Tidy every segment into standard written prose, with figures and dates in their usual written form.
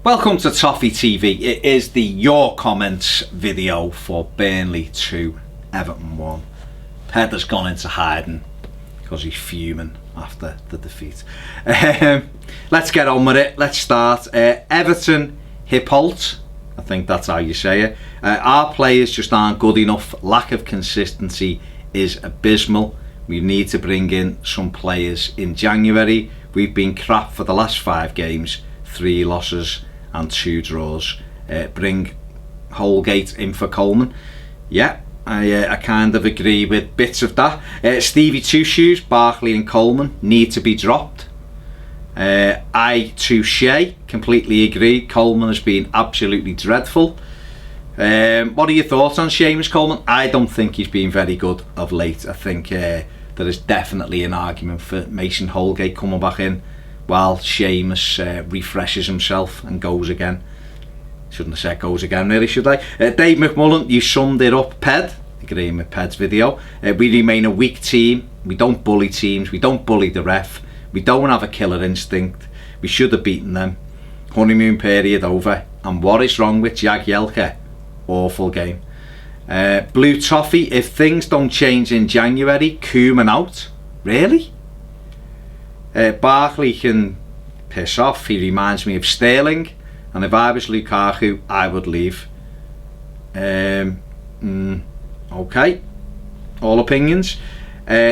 Welcome to Toffee TV. It is the Your Comments video for Burnley 2, Everton 1. Ped has gone into hiding because he's fuming after the defeat. Let's get on with it. Let's start. Everton Hippolt, I think that's how you say it. Our players just aren't good enough. Lack of consistency is abysmal. We need to bring in some players in January. We've been crap for the last 5 games, 3 losses and 2 draws. Bring Holgate in for Coleman. Yeah, I kind of agree with bits of that. Stevie Two Shoes, Barkley and Coleman need to be dropped. I touche, completely agree. Coleman has been absolutely dreadful. What are your thoughts on Seamus Coleman? I don't think he's been very good of late. I think there is definitely an argument for Mason Holgate coming back in while Seamus refreshes himself and goes again. Shouldn't have said goes again really, should I? Dave McMullen, you summed it up, Ped. Agreeing with Ped's video. We remain a weak team. We don't bully teams. We don't bully the ref. We don't have a killer instinct. We should have beaten them. Honeymoon period over. And what is wrong with Jagielka? Awful game. Blue Toffee, if things don't change in January, Koeman out. Really? Barkley can piss off. He reminds me of Sterling. And if I was Lukaku, I would leave. Okay. All opinions.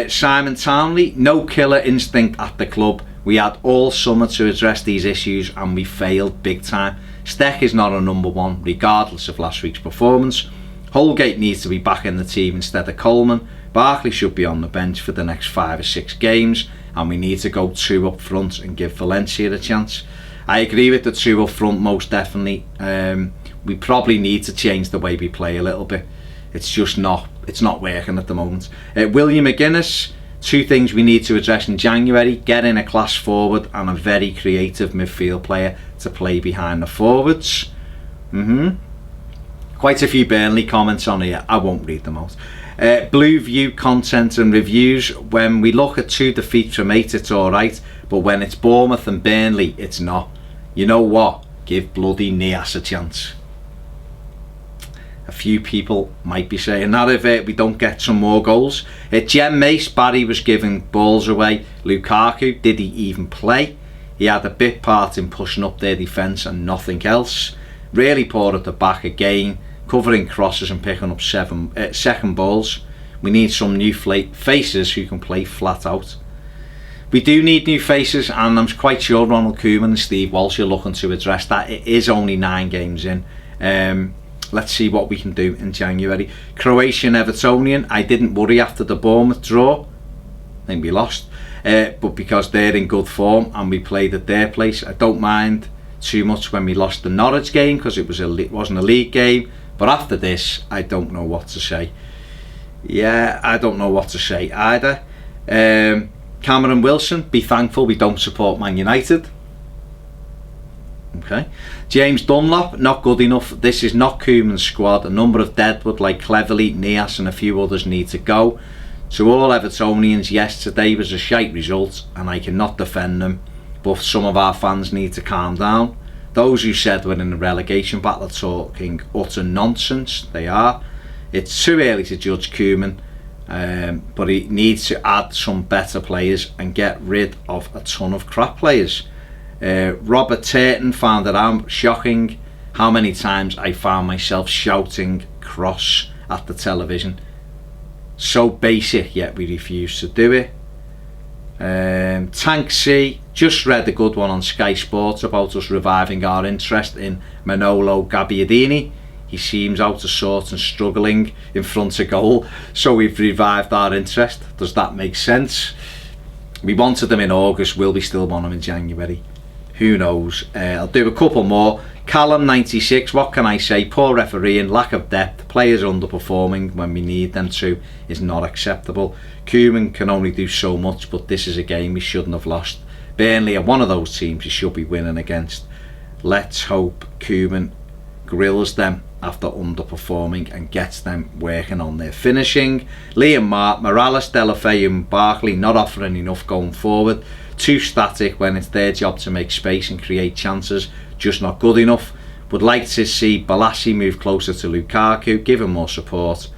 Simon Townley, no killer instinct at the club. We had all summer to address these issues and we failed big time. Steck is not a number 1 regardless of last week's performance. Holgate needs to be back in the team instead of Coleman. Barkley should be on the bench for the next 5 or 6 games, and we need to go 2 up front and give Valencia a chance. I agree with the 2 up front most definitely. We probably need to change the way we play a little bit. It's just not working at the moment. William McGuinness, 2 things we need to address in January: get in a class forward and a very creative midfield player to play behind the forwards. Quite a few Burnley comments on here. I won't read them out. Blue View content and reviews. When we look at 2 defeats from 8, it's alright, but when it's Bournemouth and Burnley, it's not. You know what? Give bloody Nias a chance. A few people might be saying that if we don't get some more goals. Jem Mace, Barry was giving balls away. Lukaku, did he even play? He had a bit part in pushing up their defence and nothing else. Really poor at the back again, covering crosses and picking up second balls. We need some new faces who can play flat out. We do need new faces, and I'm quite sure Ronald Koeman and Steve Walsh are looking to address that. It is only 9 games in. Let's see what we can do in January. Croatian Evertonian, I didn't worry after the Bournemouth draw. I think we lost. But because they're in good form and we played at their place, I don't mind too much when we lost the Norwich game because it wasn't a league game. But after this, I don't know what to say. Yeah, I don't know what to say either. Cameron Wilson, be thankful we don't support Man United. Okay. James Dunlop, not good enough. This is not Koeman's squad. A number of deadwood like Cleverley, Nias and a few others need to go. To all Evertonians, yes, today was a shite result and I cannot defend them, but some of our fans need to calm down. Those who said we're in a relegation battle are talking utter nonsense. They are. It's too early to judge Koeman, but he needs to add some better players and get rid of a ton of crap players. Robert Turton found it shocking how many times I found myself shouting cross at the television. So basic, yet we refuse to do it. Tank C just read a good one on Sky Sports about us reviving our interest in Manolo Gabbiadini. He seems out of sorts and struggling in front of goal, so we've revived our interest. Does that make sense? We wanted him in August. Will we still want him in January? Who knows? I'll do a couple more. Callum 96, what can I say? Poor refereeing, lack of depth, players underperforming when we need them to is not acceptable. Koeman can only do so much, but this is a game we shouldn't have lost. Burnley are one of those teams you should be winning against. Let's hope Koeman grills them after underperforming and gets them working on their finishing. Liam Morales, Delafeu and Barkley not offering enough going forward. Too static when it's their job to make space and create chances, just not good enough. Would like to see Balassi move closer to Lukaku, give him more support,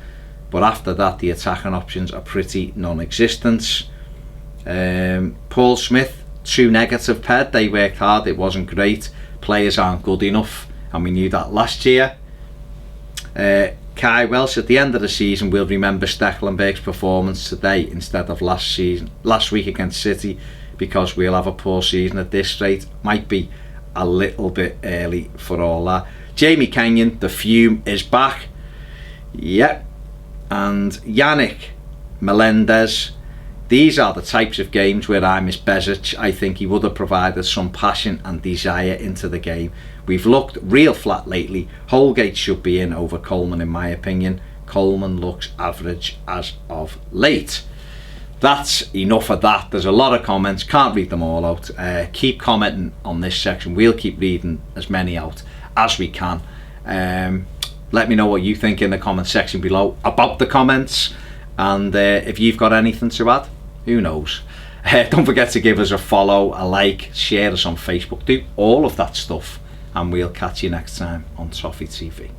but after that the attacking options are pretty non-existent. Paul Smith, too negative, Ped. They worked hard, it wasn't great. Players aren't good enough, and we knew that last year. Kai Welsh, at the end of the season we'll remember Stecklenburg's performance today instead of last week against City, because we'll have a poor season at this rate. Might be a little bit early for all that. Jamie Kenyon, the fume is back. Yep. And Yannick Melendez, these are the types of games where I miss Bezic. I think he would have provided some passion and desire into the game. We've looked real flat lately. Holgate should be in over Coleman in my opinion. Coleman looks average as of late. That's enough of that. There's a lot of comments, can't read them all out. Keep commenting on this section. We'll keep reading as many out as we can. Let me know what you think in the comment section below about the comments, and if you've got anything to add, who knows. Don't forget to give us a follow, a like, share us on Facebook, do all of that stuff, and we'll catch you next time on Toffee TV.